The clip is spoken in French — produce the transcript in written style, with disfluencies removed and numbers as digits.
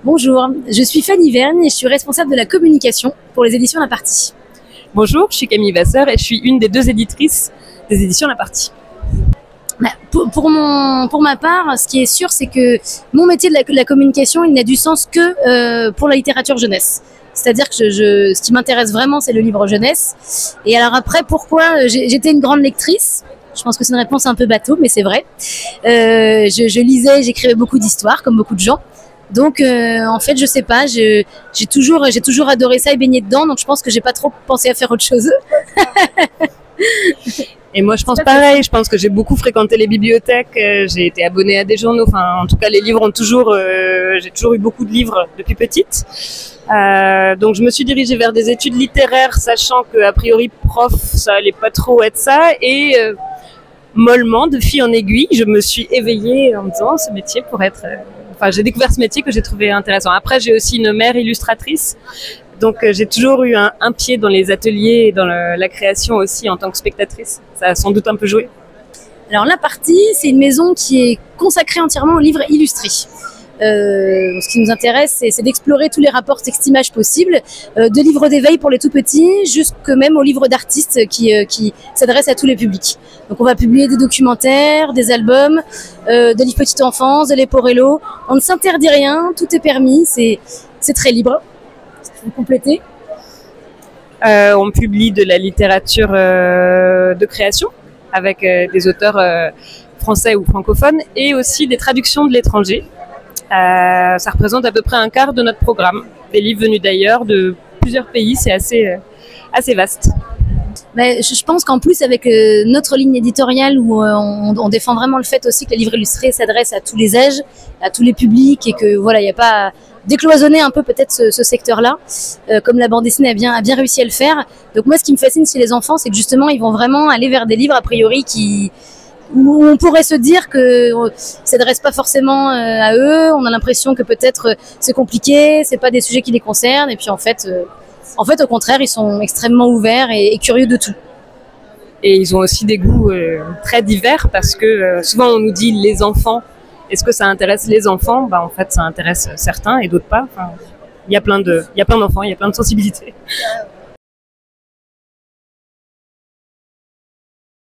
Bonjour, je suis Fanny Vergne et je suis responsable de la communication pour les éditions La Partie. Bonjour, je suis Camille Vasseur et je suis une des deux éditrices des éditions La Partie. Pour ma part, ce qui est sûr, c'est que mon métier de la communication, il n'a du sens que pour la littérature jeunesse. C'est-à-dire que ce qui m'intéresse vraiment, c'est le livre jeunesse. Et alors après, pourquoi j'étais une grande lectrice? Je pense que c'est une réponse un peu bateau, mais c'est vrai. Je lisais, j'écrivais beaucoup d'histoires, comme beaucoup de gens. Donc, en fait, je sais pas, j'ai toujours adoré ça et baigné dedans. Donc, je pense que j'ai pas trop pensé à faire autre chose. Et moi, je pense pareil. Je pense que j'ai beaucoup fréquenté les bibliothèques. J'ai été abonnée à des journaux. Enfin, en tout cas, les livres ont toujours. J'ai toujours eu beaucoup de livres depuis petite. Donc, je me suis dirigée vers des études littéraires, sachant que a priori, prof, ça allait pas trop être ça. Et mollement, de fil en aiguille, je me suis éveillée en me disant ce métier pourrait être. Enfin, j'ai découvert ce métier que j'ai trouvé intéressant. Après, j'ai aussi une mère illustratrice. Donc, j'ai toujours eu un pied dans les ateliers et dans la création aussi en tant que spectatrice. Ça a sans doute un peu joué. Alors, La Partie, c'est une maison qui est consacrée entièrement aux livres illustrés. Ce qui nous intéresse, c'est d'explorer tous les rapports texte-image possibles, de livres d'éveil pour les tout petits, jusque même aux livres d'artistes qui s'adressent à tous les publics. Donc on va publier des documentaires, des albums, des livres petite enfance, des Leporello. On ne s'interdit rien, tout est permis, c'est très libre. Vous complétez? On publie de la littérature de création avec des auteurs français ou francophones et aussi des traductions de l'étranger. Ça représente à peu près un quart de notre programme. Des livres venus d'ailleurs, de plusieurs pays, c'est assez vaste. Je pense qu'en plus, avec notre ligne éditoriale où on défend vraiment le fait aussi que les livres illustrés s'adressent à tous les âges, à tous les publics, et que voilà, il n'y a pas à décloisonner un peu peut-être ce secteur-là, comme la bande dessinée a bien réussi à le faire. Donc moi, ce qui me fascine chez les enfants, c'est que justement, ils vont vraiment aller vers des livres a priori où on pourrait se dire que ça s'adresse pas forcément à eux. On a l'impression que peut-être c'est compliqué, c'est pas des sujets qui les concernent. Et puis en fait, au contraire, ils sont extrêmement ouverts et curieux de tout. Et ils ont aussi des goûts très divers parce que souvent on nous dit les enfants. Est-ce que ça intéresse les enfants? En fait, ça intéresse certains et d'autres pas. Enfin, il y a plein d'enfants, il y a plein de sensibilités.